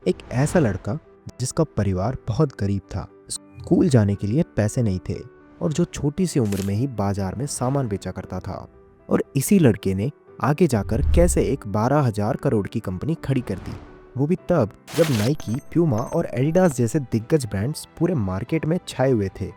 एक ऐसा लड़का जिसका परिवार बहुत गरीब था, स्कूल जाने के लिए पैसे नहीं थे और जो छोटी सी उम्र में ही बाजार में सामान बेचा करता था। और इसी लड़के ने आगे जाकर कैसे एक 12,000 करोड़ की कंपनी खड़ी कर दी, वो भी तब जब नाइकी, प्यूमा और एडिडास जैसे दिग्गज ब्रांड्स पूरे मार्केट में छाए हुए थे।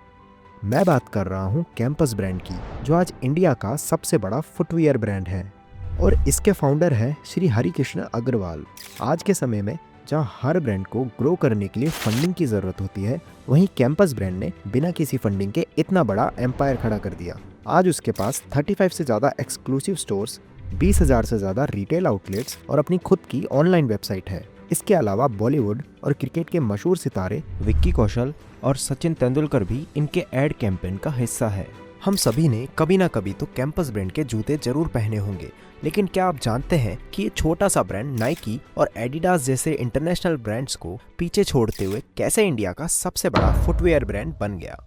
मैं बात कर रहा हूँ कैंपस ब्रांड की, जो आज इंडिया का सबसे बड़ा फुटवियर ब्रांड है और इसके फाउंडर है श्री हरिकृष्ण अग्रवाल। आज के समय में जहाँ हर ब्रांड को ग्रो करने के लिए फंडिंग की ज़रूरत होती है, वहीं कैंपस ब्रांड ने बिना किसी फंडिंग के इतना बड़ा एम्पायर खड़ा कर दिया। आज उसके पास 35 से ज़्यादा एक्सक्लूसिव स्टोर्स, 20,000 से ज़्यादा रिटेल आउटलेट्स और अपनी खुद की ऑनलाइन वेबसाइट है। इसके अलावा बॉलीवुड और क्रिकेट के मशहूर सितारे विक्की कौशल और सचिन तेंदुलकर भी इनके एड कैंपेन का हिस्सा है। हम सभी ने कभी ना कभी तो कैंपस ब्रांड के जूते जरूर पहने होंगे, लेकिन क्या आप जानते हैं कि ये छोटा सा ब्रांड नाइकी और एडिडास जैसे इंटरनेशनल ब्रांड्स को पीछे छोड़ते हुए कैसे इंडिया का सबसे बड़ा फुटवेयर ब्रांड बन गया।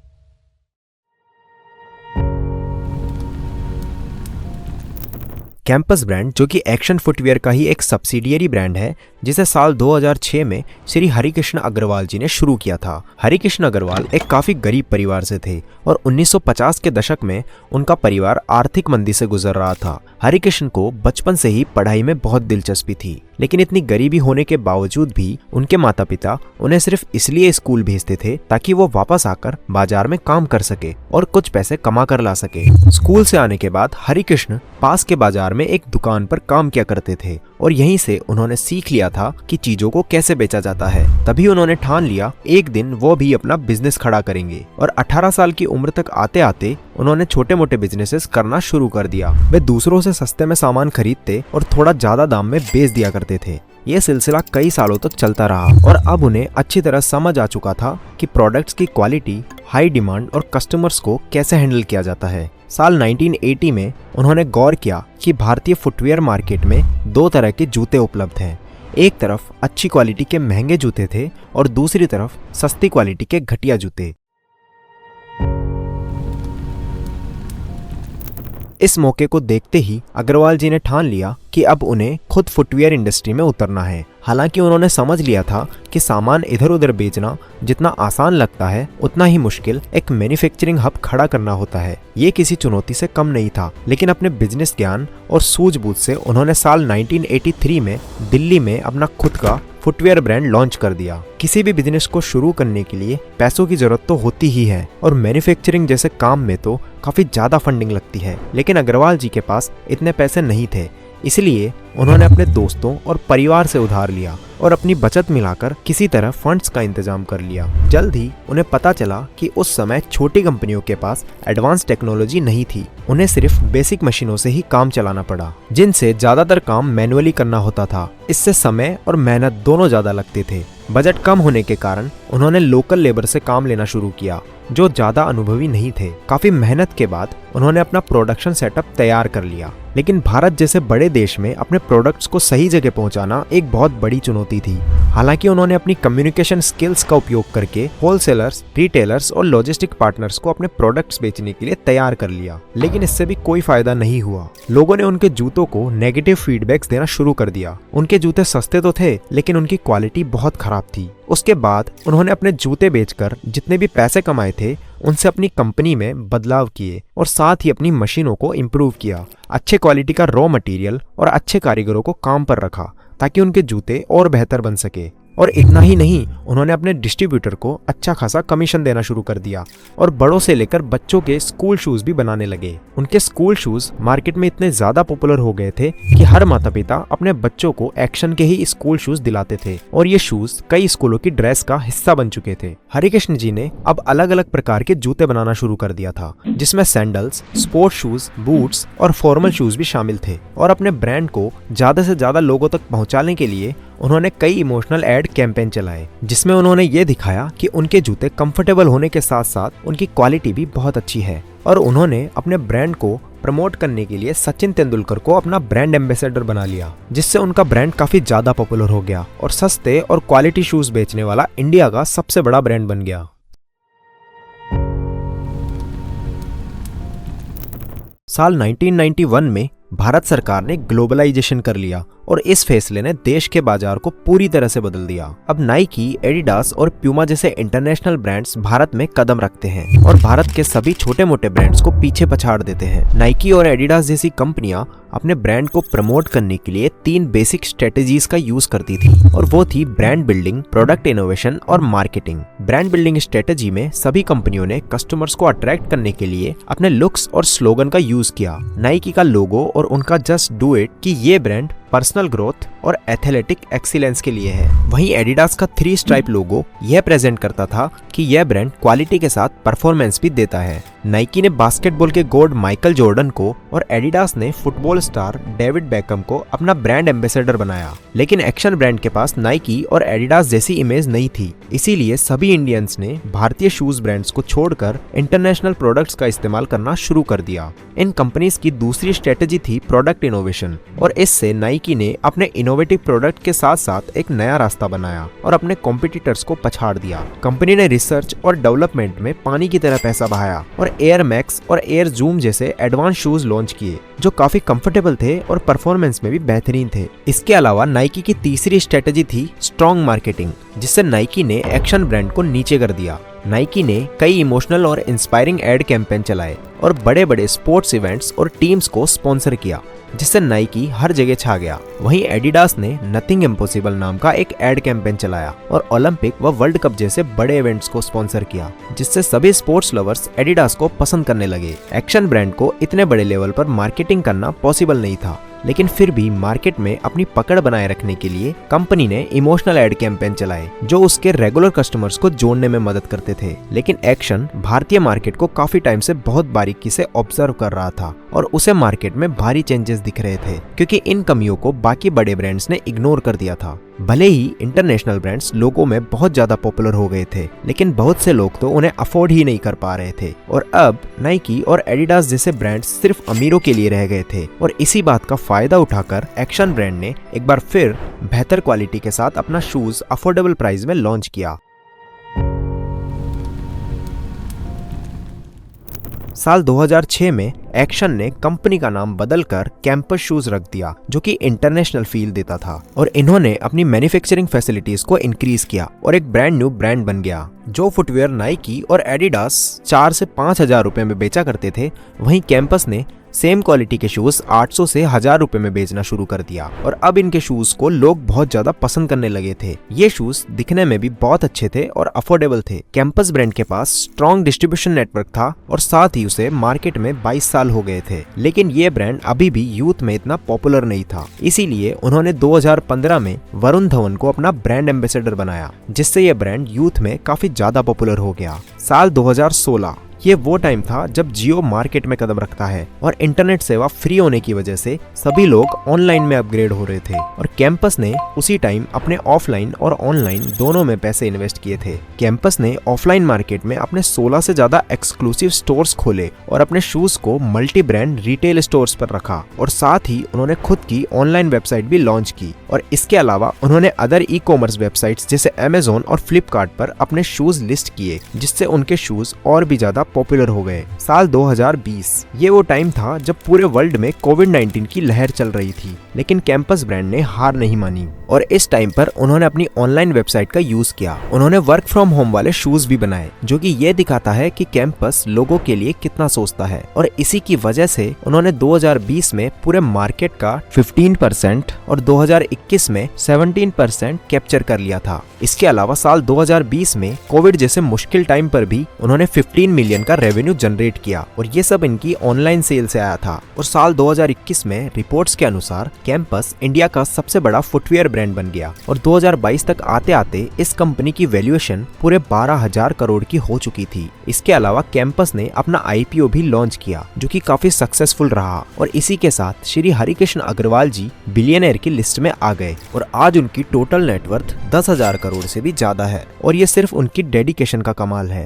कैंपस ब्रांड, जो कि एक्शन फुटवियर का ही एक सब्सिडियरी ब्रांड है, जिसे साल 2006 में श्री हरिकृष्ण अग्रवाल जी ने शुरू किया था। हरिकृष्ण अग्रवाल एक काफी गरीब परिवार से थे और 1950 के दशक में उनका परिवार आर्थिक मंदी से गुजर रहा था। हरिकृष्ण को बचपन से ही पढ़ाई में बहुत दिलचस्पी थी, लेकिन इतनी गरीबी होने के बावजूद भी उनके माता पिता उन्हें सिर्फ इसलिए स्कूल भेजते थे ताकि वो वापस आकर बाजार में काम कर सके और कुछ पैसे कमा कर ला सके। स्कूल से आने के बाद हरिकृष्ण पास के बाजार में एक दुकान पर काम किया करते थे और यहीं से उन्होंने सीख लिया था कि चीजों को कैसे बेचा जाता है। तभी उन्होंने ठान लिया एक दिन वो भी अपना बिजनेस खड़ा करेंगे और 18 साल की उम्र तक आते आते उन्होंने छोटे मोटे बिजनेसेस करना शुरू कर दिया। वे दूसरों से सस्ते में सामान खरीदते और थोड़ा ज्यादा दाम में बेच दिया करते थे। ये सिलसिला कई सालों तक चलता रहा और अब उन्हें अच्छी तरह समझ आ चुका था कि प्रोडक्ट्स की क्वालिटी, हाई डिमांड और कस्टमर्स को कैसे हैंडल किया जाता है। साल 1980 में उन्होंने गौर किया कि भारतीय फुटवियर मार्केट में दो तरह के जूते उपलब्ध हैं। एक तरफ अच्छी क्वालिटी के महंगे जूते थे और दूसरी तरफ सस्ती क्वालिटी के घटिया जूते। इस मौके को देखते ही अग्रवाल जी ने ठान लिया कि अब उन्हें खुद फुटवियर इंडस्ट्री में उतरना है। हालांकि उन्होंने समझ लिया था कि सामान इधर उधर बेचना जितना आसान लगता है, उतना ही मुश्किल एक मैन्युफैक्चरिंग हब खड़ा करना होता है। ये किसी चुनौती से कम नहीं था, लेकिन अपने बिजनेस ज्ञान और सूझबूझ से उन्होंने साल 1983 में दिल्ली में अपना खुद का फुटवियर ब्रांड लॉन्च कर दिया। किसी भी बिजनेस को शुरू करने के लिए पैसों की जरूरत तो होती ही है और मैन्युफैक्चरिंग जैसे काम में तो काफी ज्यादा फंडिंग लगती है, लेकिन अग्रवाल जी के पास इतने पैसे नहीं थे। इसलिए उन्होंने अपने दोस्तों और परिवार से उधार लिया और अपनी बचत मिलाकर किसी तरह फंड्स का इंतजाम कर लिया। जल्द ही उन्हें पता चला कि उस समय छोटी कंपनियों के पास एडवांस टेक्नोलॉजी नहीं थी। उन्हें सिर्फ बेसिक मशीनों से ही काम चलाना पड़ा, जिनसे ज्यादातर काम मैनुअली करना होता था। इससे समय और मेहनत दोनों ज्यादा लगते थे। बजट कम होने के कारण उन्होंने लोकल लेबर से काम लेना शुरू किया, जो ज्यादा अनुभवी नहीं थे। काफी मेहनत के बाद उन्होंने अपना प्रोडक्शन सेटअप तैयार कर लिया, लेकिन भारत जैसे बड़े देश में अपने प्रोडक्ट्स को सही जगह पहुंचाना एक बहुत बड़ी चुनौती थी। हालांकि उन्होंने अपनी कम्युनिकेशन स्किल्स का उपयोग करके होलसेलर्स, रिटेलर्स और लॉजिस्टिक पार्टनर्स को अपने प्रोडक्ट्स बेचने के लिए तैयार कर लिया, लेकिन इससे भी कोई फायदा नहीं हुआ। लोगों ने उनके जूतों को नेगेटिव फीडबैक्स देना शुरू कर दिया। उनके जूते सस्ते तो थे, लेकिन उनकी क्वालिटी बहुत खराब थी। उसके बाद उन्होंने अपने जूते बेचकर जितने भी पैसे कमाए थे, उनसे अपनी कंपनी में बदलाव किए और साथ ही अपनी मशीनों को इम्प्रूव किया। अच्छे क्वालिटी का रॉ मटेरियल और अच्छे कारीगरों को काम पर रखा ताकि उनके जूते और बेहतर बन सके। और इतना ही नहीं, उन्होंने अपने डिस्ट्रीब्यूटर को अच्छा खासा कमीशन देना शुरू कर दिया और बड़ों से लेकर बच्चों के स्कूल शूज भी बनाने लगे। उनके स्कूल शूज मार्केट में इतने ज्यादा पॉपुलर हो गए थे कि हर माता पिता अपने बच्चों को एक्शन के ही स्कूल शूज दिलाते थे और ये शूज कई स्कूलों की ड्रेस का हिस्सा बन चुके थे। हरिकृष्ण जी ने अब अलग अलग प्रकार के जूते बनाना शुरू कर दिया था, जिसमें सैंडल्स, स्पोर्ट्स शूज, बूट्स और फॉर्मल शूज भी शामिल थे। और अपने ब्रांड को ज्यादा से ज्यादा लोगों तक पहुंचाने के लिए उन्होंने कई इमोशनल एड कैंपेन चलाए, जिसमें उन्होंने ये दिखाया कि उनके जूते कंफर्टेबल होने के साथ साथ उनकी क्वालिटी भी बहुत अच्छी है। और उन्होंने अपने ब्रांड को प्रमोट करने के लिए सचिन तेंदुलकर को अपना ब्रांड एम्बेसडर बना लिया, जिससे उनका ब्रांड काफी ज्यादा पॉपुलर हो गया और सस्ते और क्वालिटी शूज बेचने वाला इंडिया का सबसे बड़ा ब्रांड बन गया। साल 1991 में भारत सरकार ने ग्लोबलाइजेशन कर लिया और इस फैसले ने देश के बाजार को पूरी तरह से बदल दिया। अब नाइकी, एडिडास और प्यूमा जैसे इंटरनेशनल ब्रांड्स भारत में कदम रखते हैं और भारत के सभी छोटे मोटे ब्रांड्स को पीछे पछाड़ देते हैं। नाइकी और एडिडास जैसी कंपनियां अपने ब्रांड को प्रमोट करने के लिए 3 बेसिक स्ट्रेटेजीज का यूज करती थी और वो थी ब्रांड बिल्डिंग, प्रोडक्ट इनोवेशन और मार्केटिंग। ब्रांड बिल्डिंग स्ट्रेटेजी में सभी कंपनियों ने कस्टमर्स को अट्रैक्ट करने के लिए अपने लुक्स और स्लोगन का यूज किया। नाइकी का लोगो और उनका जस्ट डू इट कि ये ब्रांड पर्सनल ग्रोथ और एथलेटिक एक्सीलेंस के लिए है। वहीं एडिडास का 3 स्ट्राइप लोगो यह प्रेजेंट करता था कि यह ब्रांड क्वालिटी के साथ परफॉर्मेंस भी देता है। नाइकी ने बास्केटबॉल के गॉड माइकल जॉर्डन को और एडिडास ने फुटबॉल स्टार डेविड बेकहम को अपना ब्रांड एम्बेसडर बनाया। लेकिन एक्शन ब्रांड के पास नाइकी और एडिडास जैसी इमेज नहीं थी, इसीलिए सभी इंडियंस ने भारतीय शूज ब्रांड्स को छोड़कर इंटरनेशनल प्रोडक्ट्स का इस्तेमाल करना शुरू कर दिया। इन कंपनीज की दूसरी स्ट्रेटेजी थी प्रोडक्ट इनोवेशन और इससे नाइकी ने अपने इनोवेटिव प्रोडक्ट के साथ साथ एक नया रास्ता बनाया और अपने कॉम्पिटिटर्स को पछाड़ दिया। कंपनी ने रिसर्च और डेवलपमेंट में पानी की तरह पैसा बहाया और एयर मैक्स और एयर जूम जैसे एडवांस शूज लॉन्च किए जो काफी कंफर्टेबल थे और परफॉर्मेंस में भी बेहतरीन थे। इसके अलावा नाइकी की तीसरी स्ट्रेटेजी थी स्ट्रॉन्ग मार्केटिंग, जिससे नाइकी ने एक्शन ब्रांड को नीचे कर दिया। नाइकी ने कई इमोशनल और इंस्पायरिंग एड कैंपेन चलाए और बड़े बड़े स्पोर्ट्स इवेंट्स और टीम्स को स्पॉन्सर किया, जिससे नाइकी हर जगह छा गया। वहीं एडिडास ने नथिंग इम्पॉसिबल नाम का एक एड कैंपेन चलाया और ओलंपिक व वर्ल्ड कप जैसे बड़े इवेंट्स को स्पॉन्सर किया, जिससे सभी स्पोर्ट्स लवर्स एडिडास को पसंद करने लगे। एक्शन ब्रांड को इतने बड़े लेवल पर मार्केटिंग करना पॉसिबल नहीं था, लेकिन फिर भी मार्केट में अपनी पकड़ बनाए रखने के लिए कंपनी ने इमोशनल एड कैंपेन चलाए जो उसके रेगुलर कस्टमर्स को जोड़ने में मदद करते थे। लेकिन एक्शन भारतीय मार्केट को काफी टाइम से बहुत बारीकी से ऑब्जर्व कर रहा था और उसे मार्केट में भारी चेंजेस दिख रहे थे, क्योंकि इन कमियों को बाकी बड़े ब्रांड्स ने इग्नोर कर दिया था। भले ही इंटरनेशनल ब्रांड्स लोगों में बहुत ज्यादा पॉपुलर हो गए थे, लेकिन बहुत से लोग तो उन्हें अफोर्ड ही नहीं कर पा रहे थे और अब नाइकी और एडिडास जैसे ब्रांड्स सिर्फ अमीरों के लिए रह गए थे। और इसी बात का फायदा उठाकर एक्शन ब्रांड ने एक बार फिर बेहतर क्वालिटी के साथ अपना शूज अफोर्डेबल प्राइस में लॉन्च किया। साल 2006 में एक्शन ने कंपनी का नाम बदलकर कैंपस शूज रख दिया, जो कि इंटरनेशनल फील देता था, और इन्होंने अपनी मैन्युफैक्चरिंग फैसिलिटीज को इंक्रीज किया और एक ब्रांड न्यू ब्रांड बन गया। जो फुटवेयर नाइकी और एडिडास 4 से 5,000 रुपए में बेचा करते थे, वहीं कैंपस ने सेम क्वालिटी के शूज 800 से 1000 रुपए में बेचना शुरू कर दिया और अब इनके शूज को लोग बहुत ज्यादा पसंद करने लगे थे। ये शूज दिखने में भी बहुत अच्छे थे और अफोर्डेबल थे। कैंपस ब्रांड के पास स्ट्रॉन्ग डिस्ट्रीब्यूशन नेटवर्क था और साथ ही उसे मार्केट में 22 साल हो गए थे, लेकिन ये ब्रांड अभी भी यूथ में इतना पॉपुलर नहीं था। इसीलिए उन्होंने 2015 में वरुण धवन को अपना ब्रांड एम्बेसडर बनाया, जिससे ये ब्रांड यूथ में काफी ज्यादा पॉपुलर हो गया। साल 2016 ये वो टाइम था जब जियो मार्केट में कदम रखता है और इंटरनेट सेवा फ्री होने की वजह से सभी लोग ऑनलाइन में अपग्रेड हो रहे थे और कैंपस ने उसी टाइम अपने ऑफलाइन और ऑनलाइन दोनों में पैसे इन्वेस्ट किए थे। कैंपस ने ऑफलाइन मार्केट में अपने 16 से ज्यादा एक्सक्लूसिव स्टोर्स खोले और अपने शूज को मल्टी ब्रांड रिटेल स्टोर्स पर रखा और साथ ही उन्होंने खुद की ऑनलाइन वेबसाइट भी लॉन्च की और इसके अलावा उन्होंने अदर ई कॉमर्स वेबसाइट्स जैसे अमेजोन और फ्लिपकार्ट पर अपने शूज लिस्ट किए, जिससे उनके शूज और भी ज्यादा पॉपुलर हो गए। साल 2020 ये वो टाइम था जब पूरे वर्ल्ड में कोविड-19 की लहर चल रही थी, लेकिन कैंपस ब्रांड ने हार नहीं मानी और इस टाइम पर उन्होंने अपनी ऑनलाइन वेबसाइट का यूज किया। उन्होंने वर्क फ्रॉम होम वाले शूज भी बनाए, जो कि ये दिखाता है कि कैंपस लोगों के लिए कितना सोचता है और इसी की वजह से उन्होंने 2020 में पूरे मार्केट का 15% और 2021 में 17% कैप्चर कर लिया था। इसके अलावा साल 2020 में कोविड जैसे मुश्किल टाइम पर भी उन्होंने 15 मिलियन का रेवेन्यू जनरेट किया और ये सब इनकी ऑनलाइन सेल से आया था। और साल 2021 में रिपोर्ट्स के अनुसार कैंपस इंडिया का सबसे बड़ा फुटवेयर ब्रांड बन गया और 2022 तक आते आते इस कंपनी की वैल्यूएशन पूरे 12,000 करोड़ की हो चुकी थी। इसके अलावा कैंपस ने अपना IPO भी लॉन्च किया, जो कि काफी सक्सेसफुल रहा और इसी के साथ श्री हरिकृष्ण अग्रवाल जी बिलियनर की लिस्ट में आ गए और आज उनकी टोटल नेटवर्थ 10,000 करोड़ से भी ज्यादा है और ये सिर्फ उनकी डेडिकेशन का कमाल है।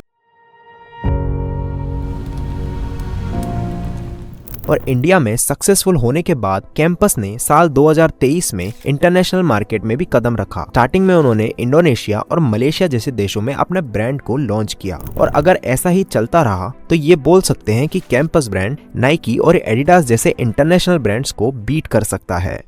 और इंडिया में सक्सेसफुल होने के बाद कैंपस ने साल 2023 में इंटरनेशनल मार्केट में भी कदम रखा। स्टार्टिंग में उन्होंने इंडोनेशिया और मलेशिया जैसे देशों में अपने ब्रांड को लॉन्च किया और अगर ऐसा ही चलता रहा तो ये बोल सकते हैं कि कैंपस ब्रांड नाइकी और एडिडास जैसे इंटरनेशनल ब्रांड्स को बीट कर सकता है।